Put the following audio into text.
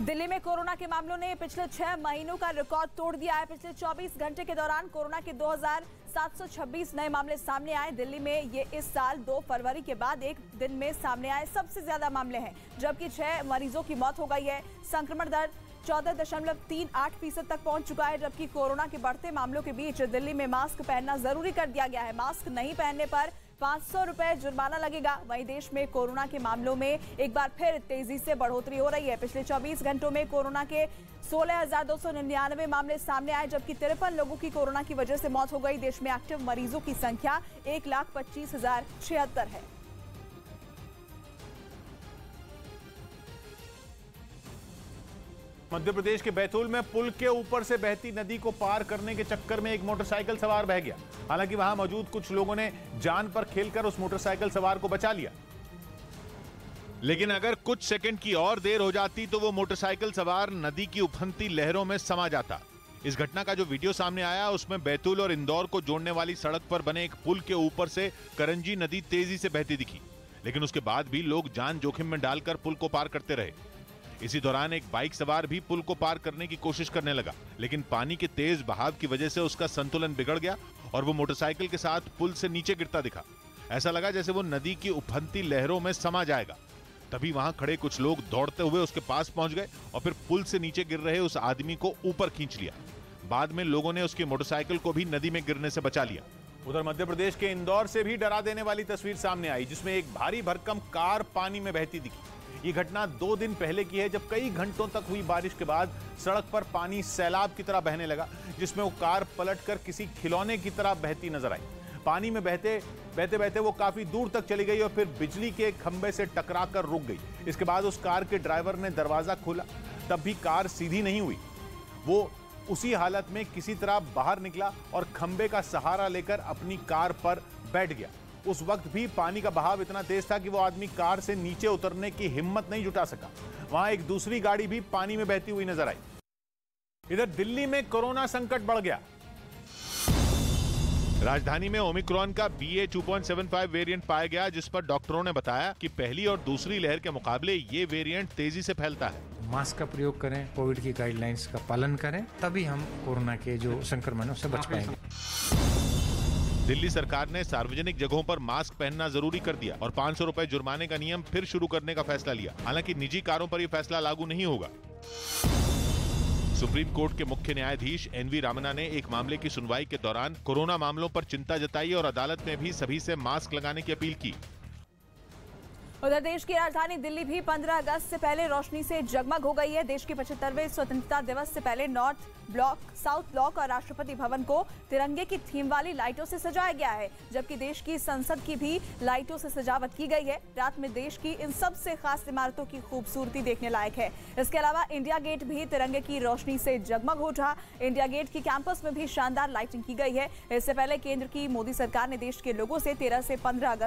दिल्ली में कोरोना के मामलों ने पिछले 6 महीनों का रिकॉर्ड तोड़ दिया है। पिछले 24 घंटे के दौरान कोरोना के 2726 नए मामले सामने आए। दिल्ली में ये इस साल 2 फरवरी के बाद एक दिन में सामने आए सबसे ज्यादा मामले हैं, जबकि 6 मरीजों की मौत हो गई है। संक्रमण दर 14.38% तक पहुंच चुका है, जबकि कोरोना के बढ़ते मामलों के बीच दिल्ली में मास्क पहनना जरूरी कर दिया गया है। मास्क नहीं पहनने पर 500 रुपए जुर्माना लगेगा। वहीं देश में कोरोना के मामलों में एक बार फिर तेजी से बढ़ोतरी हो रही है। पिछले 24 घंटों में कोरोना के 16,299 मामले सामने आए, जबकि 53 लोगों की कोरोना की वजह से मौत हो गई। देश में एक्टिव मरीजों की संख्या 1,25,076 है। मध्य प्रदेश के बैतूल में पुल के ऊपर से बहती नदी को पार करने के चक्कर में एक मोटरसाइकिल सवार बह गया। हालांकि वहां मौजूद कुछ लोगों ने जान पर खेलकर उस मोटरसाइकिल सवार को बचा लिया, लेकिन अगर कुछ सेकंड की और देर हो जाती तो वो मोटरसाइकिल सवार नदी की उफनती लहरों में समा जाता। इस घटना का जो वीडियो सामने आया उसमें बैतूल और इंदौर को जोड़ने वाली सड़क पर बने एक पुल के ऊपर से करंजी नदी तेजी से बहती दिखी, लेकिन उसके बाद भी लोग जान जोखिम में डालकर पुल को पार करते रहे। इसी दौरान एक बाइक सवार भी पुल को पार करने की कोशिश करने लगा, लेकिन पानी के तेज बहाव की वजह से उसका संतुलन बिगड़ गया और वो मोटरसाइकिल के साथ पुल से नीचे गिरता दिखा। ऐसा लगा जैसे वो नदी की उफनती लहरों में समा जाएगा। तभी वहां खड़े कुछ लोग दौड़ते हुए उसके पास पहुंच गए और फिर पुल से नीचे गिर रहे उस आदमी को ऊपर खींच लिया। बाद में लोगों ने उसकी मोटरसाइकिल को भी नदी में गिरने से बचा लिया। उधर मध्य प्रदेश के इंदौर से भी डरा देने वाली तस्वीर सामने आई, जिसमें एक भारी भरकम कार पानी में बहती दिखी। ये घटना 2 दिन पहले की है, जब कई घंटों तक हुई बारिश के बाद सड़क पर पानी सैलाब की तरह बहने लगा, जिसमें वो कार पलटकर किसी खिलौने की तरह बहती नजर आई। पानी में बहते बहते वो काफी दूर तक चली गई और फिर बिजली के खंभे से टकराकर रुक गई। इसके बाद उस कार के ड्राइवर ने दरवाजा खोला, तब भी कार सीधी नहीं हुई। वो उसी हालत में किसी तरह बाहर निकला और खंभे का सहारा लेकर अपनी कार पर बैठ गया। उस वक्त भी पानी का बहाव इतना तेज था कि वो आदमी कार से नीचे उतरने की हिम्मत नहीं जुटा सका। वहां एक दूसरी गाड़ी भी पानी में बहती हुई नजर आई। इधर दिल्ली में कोरोना संकट बढ़ गया। राजधानी में ओमिक्रॉन का BA.2.75 वेरिएंट पाया गया, जिस पर डॉक्टरों ने बताया कि पहली और दूसरी लहर के मुकाबले ये वेरिएंट तेजी से फैलता है। मास्क का प्रयोग करें, कोविड की गाइडलाइंस का पालन करें, तभी हम कोरोना के जो संक्रमण है उससे बच पाएंगे। दिल्ली सरकार ने सार्वजनिक जगहों पर मास्क पहनना जरूरी कर दिया और 500 रुपए जुर्माने का नियम फिर शुरू करने का फैसला लिया। हालांकि निजी कारों पर यह फैसला लागू नहीं होगा। सुप्रीम कोर्ट के मुख्य न्यायाधीश NV रामन्ना ने एक मामले की सुनवाई के दौरान कोरोना मामलों पर चिंता जताई और अदालत में भी सभी से मास्क लगाने की अपील की। उधर देश की राजधानी दिल्ली भी 15 अगस्त से पहले रोशनी से जगमग हो गई है। देश के 75वें स्वतंत्रता दिवस से पहले नॉर्थ ब्लॉक, साउथ ब्लॉक और राष्ट्रपति भवन को तिरंगे की थीम वाली लाइटों से सजाया गया है, जबकि देश की संसद की भी लाइटों से सजावट की गई है। रात में देश की इन सबसे खास इमारतों की खूबसूरती देखने लायक है। इसके अलावा इंडिया गेट भी तिरंगे की रोशनी से जगमग हो उठा। इंडिया गेट की कैंपस में भी शानदार लाइटिंग की गई है। इससे पहले केंद्र की मोदी सरकार ने देश के लोगों से 13 से 15 अगस्त